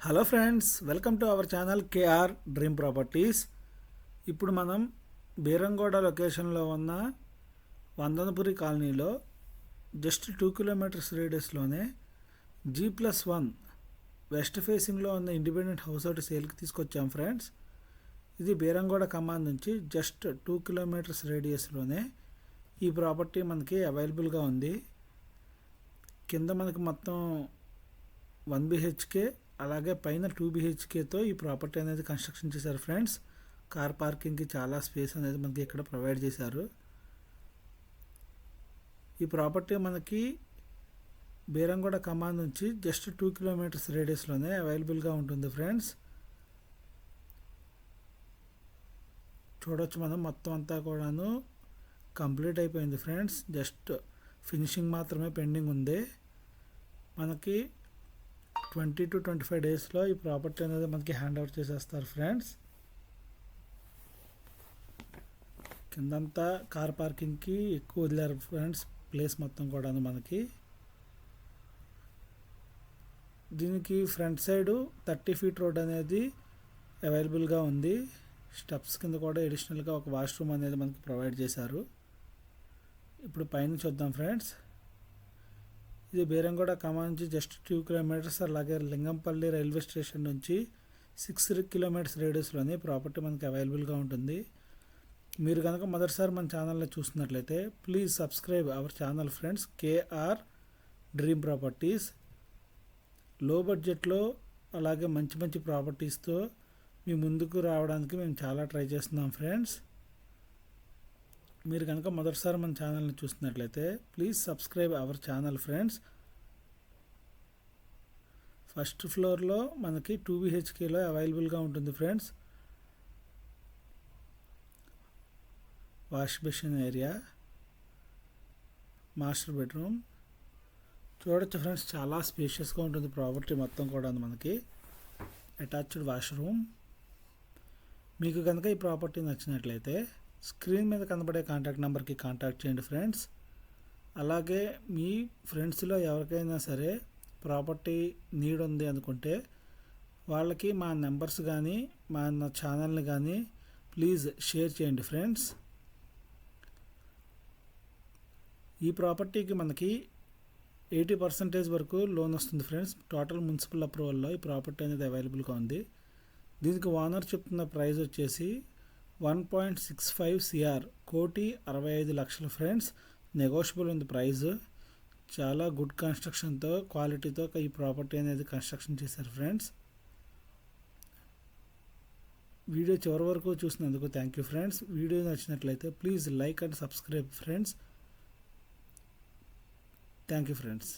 Hello friends, welcome to our channel KR dream properties. ఇప్పుడు మనం బీరంగూడ లొకేషన్లో ఉన్న వందనపురి కాలనీలో జస్ట్ 2 కిలోమీటర్స్ రేడియస్లోనే G+1 వెస్ట్ ఫేసింగ్లో ఉన్న ఇండిపెండెంట్ హౌస్ ఒకటి సేల్కి తీసుకొచ్చాం ఫ్రెండ్స్. ఇది బీరంగూడ కమాండ్ నుంచి జస్ట్ 2 కిలోమీటర్స్ రేడియస్లోనే ఈ ప్రాపర్టీ మనకి అవైలబుల్గా ఉంది. కింద మనకి మొత్తం 1 BHK అలాగే పైన 2 BHKతో ఈ ప్రాపర్టీ అనేది కన్స్ట్రక్షన్ చేశారు ఫ్రెండ్స్. కార్ పార్కింగ్కి చాలా స్పేస్ అనేది మనకి ఇక్కడ ప్రొవైడ్ చేశారు. ఈ ప్రాపర్టీ మనకి బీరంగూడ కమాండ్ నుంచి జస్ట్ 2 కిలోమీటర్స్ రేడియస్లోనే అవైలబుల్గా ఉంటుంది ఫ్రెండ్స్. చూడొచ్చు, మనం మొత్తం అంతా కూడాను కంప్లీట్ అయిపోయింది ఫ్రెండ్స్. జస్ట్ ఫినిషింగ్ మాత్రమే పెండింగ్ ఉంది. మనకి 20 to 25 డేస్లో ఈ ప్రాపర్టీ అనేది మనకి హ్యాండ్ ఓవర్ చేసేస్తారు ఫ్రెండ్స్. కిందంతా కార్ పార్కింగ్కి ఎక్కువ వదిలేరు ఫ్రెండ్స్, ప్లేస్ మొత్తం కూడా మనకి. దీనికి ఫ్రంట్ సైడు 30 feet రోడ్ అనేది అవైలబుల్గా ఉంది. స్టెప్స్ కింద కూడా అడిషనల్గా ఒక వాష్రూమ్ అనేది మనకి ప్రొవైడ్ చేశారు. ఇప్పుడు పైన చూద్దాం ఫ్రెండ్స్. ఇది బీరంగూడ కమాండ్ నుంచి జస్ట్ 2 కిలోమీటర్స్, అలాగే లింగంపల్లి రైల్వే స్టేషన్ నుంచి 6 కిలోమీటర్స్ రేడియస్లోని ప్రాపర్టీ మనకి అవైలబుల్గా ఉంటుంది. మీరు కనుక మొదటిసారి మన ఛానల్ని చూస్తున్నట్లయితే please subscribe our channel friends, KR dream properties. Low బడ్జెట్లో అలాగే మంచి మంచి ప్రాపర్టీస్తో మీ ముందుకు రావడానికి మేము చాలా ట్రై చేస్తున్నాం ఫ్రెండ్స్. మీరు కనుక మొదటిసారి మన ఛానల్ని చూస్తున్నట్లయితే please subscribe our channel friends. First ఫ్లోర్లో మనకి 2 BHKలో అవైలబుల్గా ఉంటుంది friends. Wash basin area, master bedroom. చూడొచ్చు ఫ్రెండ్స్, చాలా స్పేషియస్గా ఉంటుంది ప్రాపర్టీ మొత్తం కూడా. మనకి అటాచ్డ్ వాష్రూమ్. మీకు కనుక ఈ ప్రాపర్టీ నచ్చినట్లయితే స్క్రీన్ మీద కనబడే కాంటాక్ట్ నెంబర్కి కాంటాక్ట్ చేయండి ఫ్రెండ్స్. అలాగే మీ ఫ్రెండ్స్లో ఎవరికైనా సరే ప్రాపర్టీ నీడ్ ఉంది అనుకుంటే వాళ్ళకి మా నెంబర్స్ కానీ మా ఛానల్ని కానీ ప్లీజ్ షేర్ చేయండి ఫ్రెండ్స్. ఈ ప్రాపర్టీకి మనకి 80% వరకు లోన్ వస్తుంది ఫ్రెండ్స్. టోటల్ మున్సిపల్ అప్రూవల్లో ఈ ప్రాపర్టీ అనేది అవైలబుల్గా ఉంది. దీనికి ఓనర్ చెప్తున్న ప్రైస్ వచ్చేసి 1.65 CR, 1,65,00,000 ఫ్రెండ్స్. నెగోషియబుల్ ఉంది ప్రైస్. చాలా గుడ్ కన్స్ట్రక్షన్తో, క్వాలిటీతో ఈ ప్రాపర్టీ అనేది కన్స్ట్రక్షన్ చేశారు ఫ్రెండ్స్. వీడియో చివరి వరకు చూసినందుకు థ్యాంక్ యూ ఫ్రెండ్స్. వీడియో నచ్చినట్లయితే please like and subscribe friends. Thank you friends.